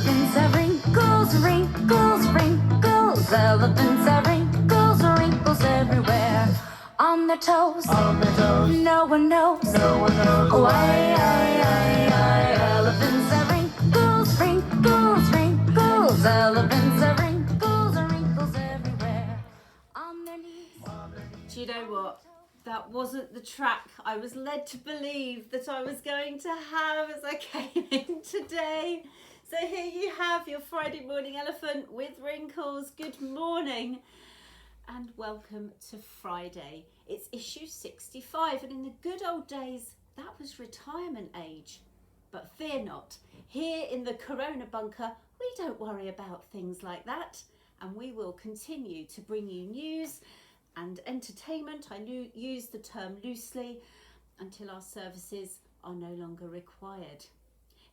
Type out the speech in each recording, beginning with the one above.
Elephants have wrinkles, wrinkles, wrinkles. Elephants have wrinkles, wrinkles everywhere. On their toes, no one knows why. Elephants have wrinkles, wrinkles, wrinkles. Elephants have wrinkles, wrinkles everywhere. On their knees. Do you know what? That wasn't the track I was led to believe that I was going to have as I came in today. So here you have your Friday morning elephant with wrinkles. Good morning and welcome to Friday. It's issue 65, and in the good old days that was retirement age. But fear not, here in the Corona bunker we don't worry about things like that, and we will continue to bring you news and entertainment. I use the term loosely until our services are no longer required.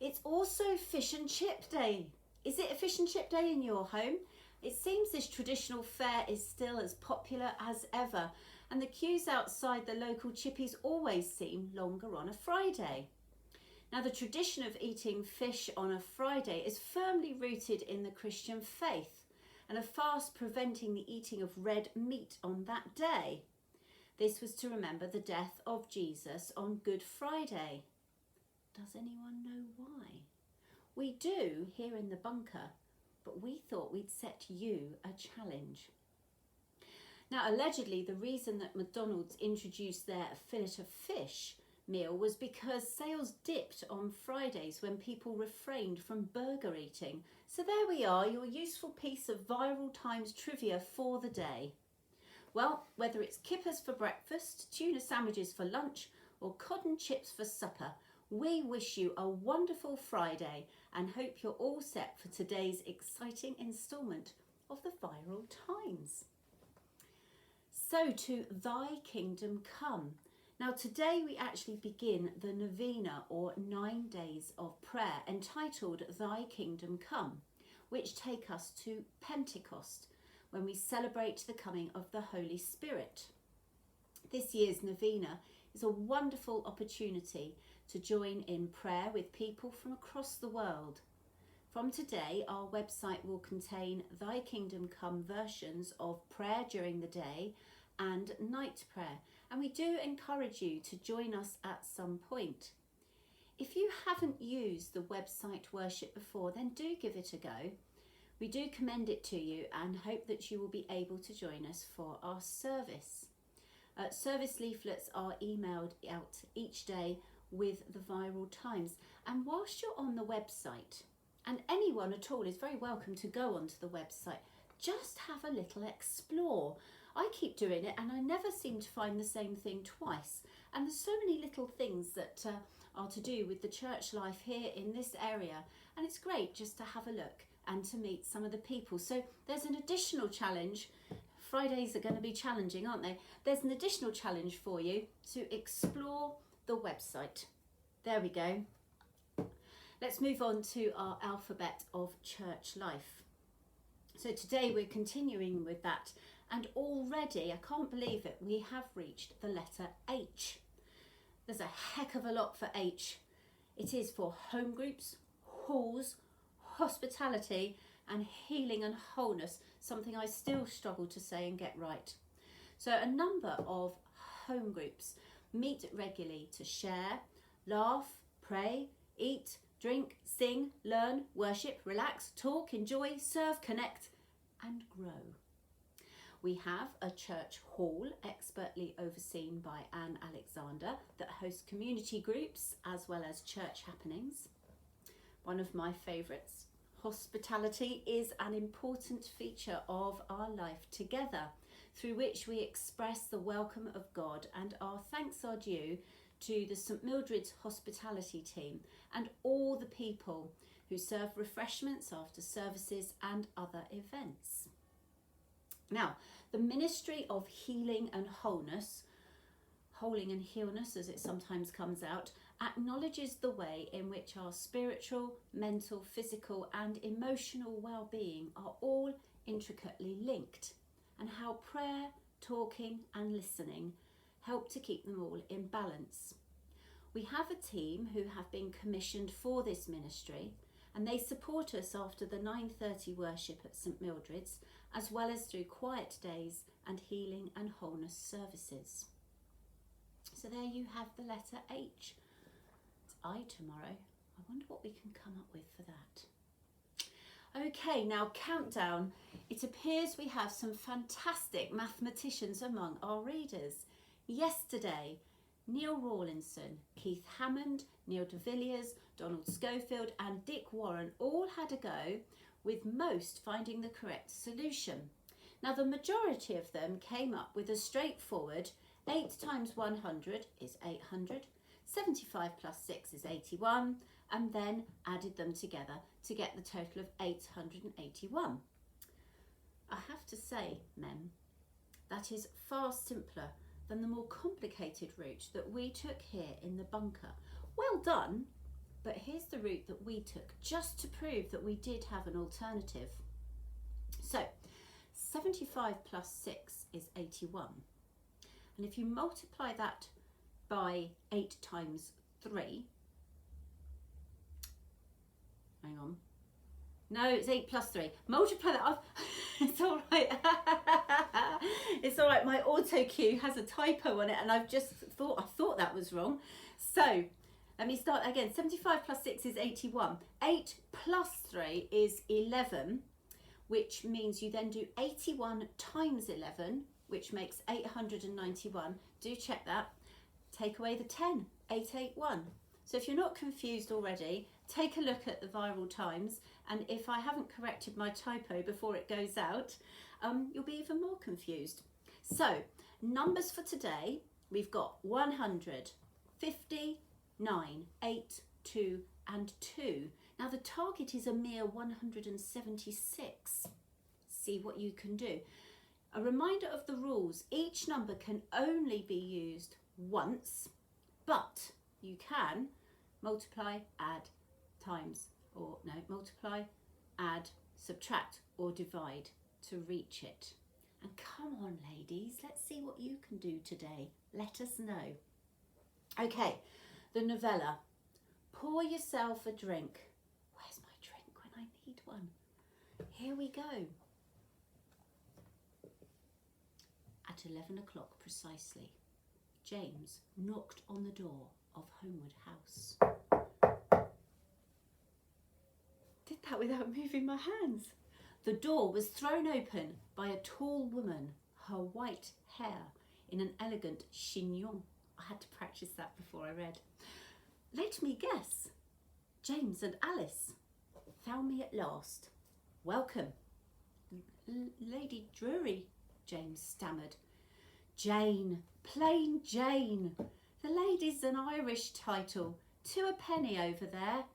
It's also Fish and Chip Day. Is it a Fish and Chip Day in your home? It seems this traditional fare is still as popular as ever, and the queues outside the local chippies always seem longer on a Friday. Now, the tradition of eating fish on a Friday is firmly rooted in the Christian faith, and a fast preventing the eating of red meat on that day. This was to remember the death of Jesus on Good Friday. Does anyone know why? We do here in the bunker, but we thought we'd set you a challenge. Now, allegedly, the reason that McDonald's introduced their fillet of fish meal was because sales dipped on Fridays when people refrained from burger eating. So there we are, your useful piece of Viral Times trivia for the day. Well, whether it's kippers for breakfast, tuna sandwiches for lunch, or cod and chips for supper, we wish you a wonderful Friday and hope you're all set for today's exciting instalment of the Viral Times. So, to Thy Kingdom Come. Now, today we actually begin the novena, or 9 days of prayer, entitled Thy Kingdom Come, which take us to Pentecost, when we celebrate the coming of the Holy Spirit. This year's novena is a wonderful opportunity to join in prayer with people from across the world. From today, our website will contain Thy Kingdom Come versions of prayer during the day and night prayer, and we do encourage you to join us at some point. If you haven't used the website worship before, then do give it a go. We do commend it to you and hope that you will be able to join us for our service. Service leaflets are emailed out each day with the Viral Times, and whilst you're on the website, and anyone at all is very welcome to go onto the website, just have a little explore. I keep doing it and I never seem to find the same thing twice. And there's so many little things that are to do with the church life here in this area. And it's great just to have a look and to meet some of the people. So there's an additional challenge. Fridays are going to be challenging, aren't they? There's an additional challenge for you to explore the website. There we go. Let's move on to our alphabet of church life. So today we're continuing with that. And already, I can't believe it, we have reached the letter H. There's a heck of a lot for H. It is for home groups, halls, hospitality, and healing and wholeness, something I still struggle to say and get right. So a number of home groups meet regularly to share, laugh, pray, eat, drink, sing, learn, worship, relax, talk, enjoy, serve, connect, and grow. We have a church hall expertly overseen by Anne Alexander that hosts community groups as well as church happenings. One of my favourites, hospitality, is an important feature of our life together, through which we express the welcome of God, and our thanks are due to the St Mildred's hospitality team and all the people who serve refreshments after services and other events. Now, the Ministry of Healing and Wholeness, Holing and Healness as it sometimes comes out, acknowledges the way in which our spiritual, mental, physical and emotional well-being are all intricately linked, and how prayer, talking and listening help to keep them all in balance. We have a team who have been commissioned for this ministry, and they support us after the 9:30 worship at St Mildred's, as well as through quiet days and healing and wholeness services. So there you have the letter H. It's I tomorrow. I wonder what we can come up with for that. Okay, now countdown. It appears we have some fantastic mathematicians among our readers. Yesterday, Neil Rawlinson, Keith Hammond, Neil de Villiers, Donald Schofield and Dick Warren all had a go, with most finding the correct solution. Now the majority of them came up with a straightforward 8 times 100 is 800, 75 plus 6 is 81, and then added them together to get the total of 881. I have to say, Mem, that is far simpler than the more complicated route that we took here in the bunker. Well done, but here's the route that we took just to prove that we did have an alternative. So 75 plus 6 is 81. And if you multiply that by 8 times 3, hang on, no, it's 8 plus 3. Multiply that off. It's all right. It's all right. My auto cue has a typo on it, and I've just thought, I thought that was wrong. So let me start again. 75 plus 6 is 81. 8 plus 3 is 11, which means you then do 81 times 11, which makes 891. Do check that. Take away the 10, 881. So if you're not confused already, take a look at the viral times, and if I haven't corrected my typo before it goes out, you'll be even more confused. So numbers for today, we've got 100, 50, 9, 8, 2 and 2. Now the target is a mere 176. See what you can do. A reminder of the rules: each number can only be used once, but you can multiply, add, times, or no, multiply, add, subtract or divide to reach it. And come on ladies, let's see what you can do today. Let us know. Okay, the novella. Pour yourself a drink. Where's my drink when I need one? Here we go. At 11 o'clock precisely, James knocked on the door of Homewood House. Did that without moving my hands. The door was thrown open by a tall woman, her white hair in an elegant chignon. I had to practice that before I read. Let me guess. James and Alice found me at last. Welcome. Lady Drury, James stammered. Jane, plain Jane. The lady's an Irish title, 2 a penny over there.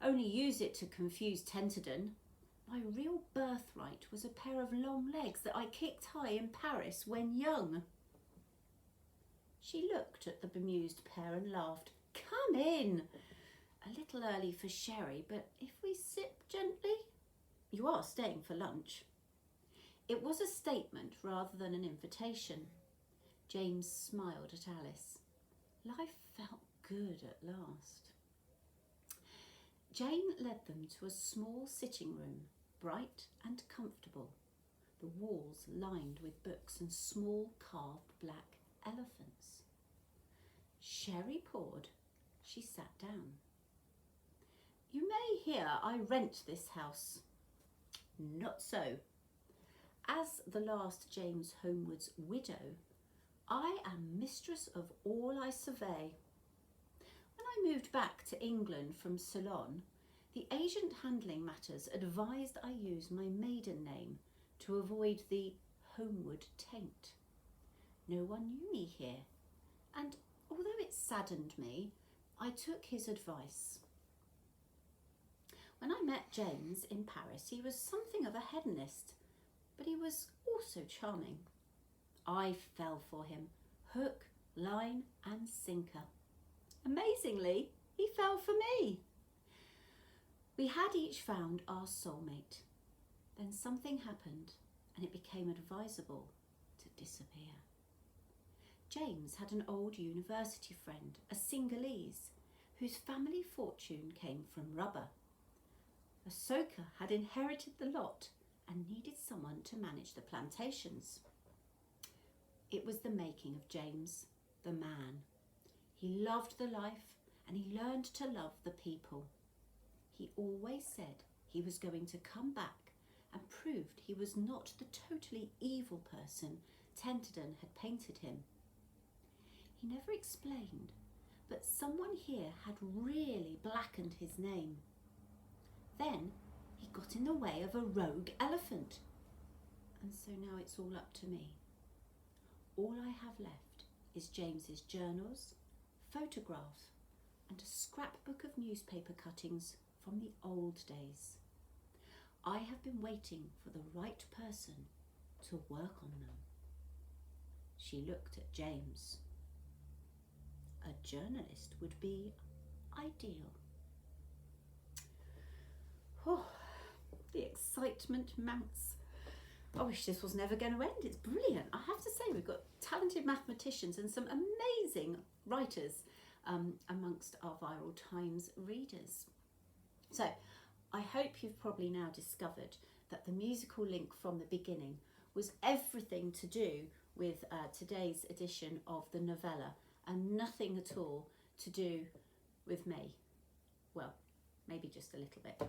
Only use it to confuse Tenterden. My real birthright was a pair of long legs that I kicked high in Paris when young. She looked at the bemused pair and laughed. Come in. A little early for sherry, but if we sip gently? You are staying for lunch. It was a statement rather than an invitation. James smiled at Alice. Life felt good at last. Jane led them to a small sitting room, bright and comfortable, the walls lined with books and small carved black elephants. Sherry poured, she sat down. You may hear I rent this house. Not so. As the last James Homewood's widow, I am mistress of all I survey. When I moved back to England from Ceylon, the agent handling matters advised I use my maiden name to avoid the Homewood taint. No one knew me here, and although it saddened me, I took his advice. When I met James in Paris, he was something of a hedonist, but he was also charming. I fell for him, hook, line and sinker. Amazingly, he fell for me. We had each found our soulmate. Then something happened and it became advisable to disappear. James had an old university friend, a Singalese, whose family fortune came from rubber. Ahsoka had inherited the lot and needed someone to manage the plantations. It was the making of James, the man. He loved the life and he learned to love the people. He always said he was going to come back and proved he was not the totally evil person Tenterden had painted him. He never explained, but someone here had really blackened his name. Then he got in the way of a rogue elephant. And so now it's all up to me. All I have left is James's journals, photographs, and a scrapbook of newspaper cuttings from the old days. I have been waiting for the right person to work on them. She looked at James. A journalist would be ideal. Oh, the excitement mounts. I wish this was never going to end. It's brilliant. I have to say, we've got talented mathematicians and some amazing writers amongst our Viral Times readers. So I hope you've probably now discovered that the musical link from the beginning was everything to do with today's edition of the novella and nothing at all to do with me. Well, maybe just a little bit.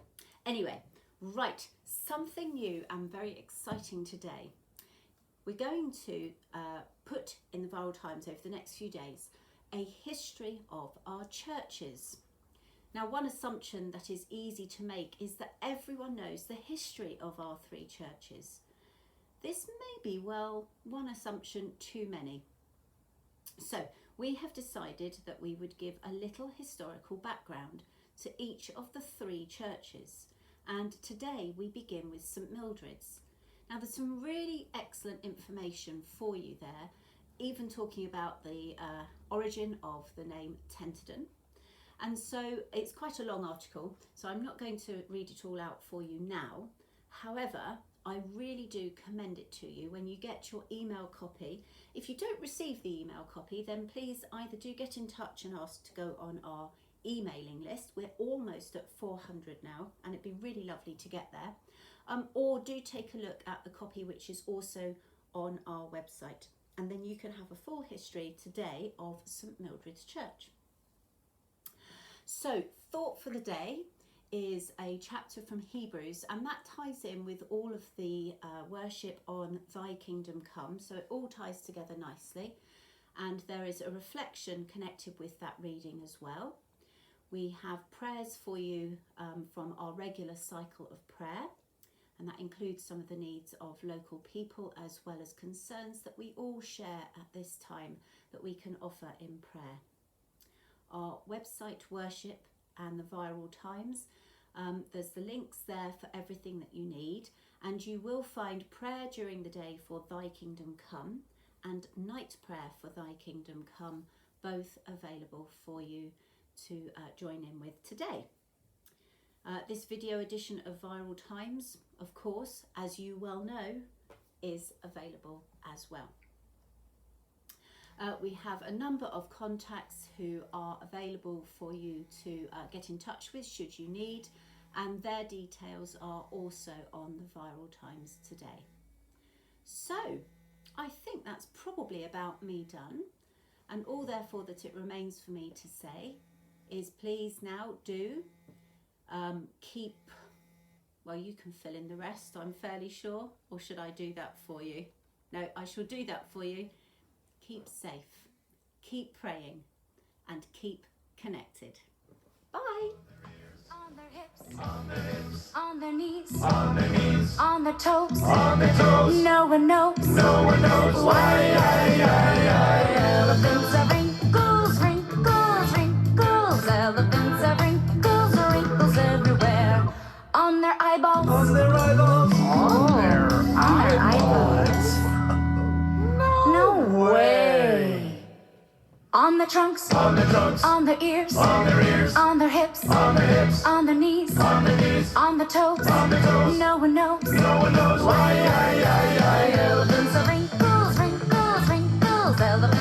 Anyway, right, something new and very exciting today. We're going to put in the Viral Times over the next few days a history of our churches. Now, one assumption that is easy to make is that everyone knows the history of our three churches. This may be, well, one assumption too many. So we have decided that we would give a little historical background to each of the three churches. And today we begin with St Mildred's. Now there's some really excellent information for you there, even talking about the origin of the name Tenterden. And so it's quite a long article, so I'm not going to read it all out for you now. However, I really do commend it to you when you get your email copy. If you don't receive the email copy, then please either do get in touch and ask to go on our emailing list. We're almost at 400 now, and it'd be really lovely to get there. Or do take a look at the copy which is also on our website, and then you can have a full history today of St Mildred's Church. So, thought for the day is a chapter from Hebrews, and that ties in with all of the worship on Thy Kingdom Come, so it all ties together nicely, and there is a reflection connected with that reading as well. We have prayers for you from our regular cycle of prayer, and that includes some of the needs of local people as well as concerns that we all share at this time that we can offer in prayer. Our website worship and the Viral Times, there's the links there for everything that you need, and you will find prayer during the day for Thy Kingdom Come and night prayer for Thy Kingdom Come, both available for you to join in with today. This video edition of Viral Times, of course, as you well know, is available as well. We have a number of contacts who are available for you to get in touch with should you need, and their details are also on the Viral Times today. So I think that's probably about me done, and all therefore that it remains for me to say is please now do keep, well, you can fill in the rest, I'm fairly sure, or should I do that for you? No, I shall do that for you. Keep safe, keep praying, and keep connected. Bye. On their hips, On their hips, on their knees, on their knees, on their toes. on their toes. No one knows. No one knows why. Elephants are wrinkles, wrinkles, wrinkles. Elephants are wrinkles, wrinkles everywhere. On their eyeballs. On their eyeballs. On their eyeballs. No way. On their trunks. On their trunks. On their ears. On their ears. On their hips. On their hips. On their knees. On their knees. On their toes. On their toes. No one knows. No one knows why. Elephants are wrinkles, wrinkles, wrinkles. Elephants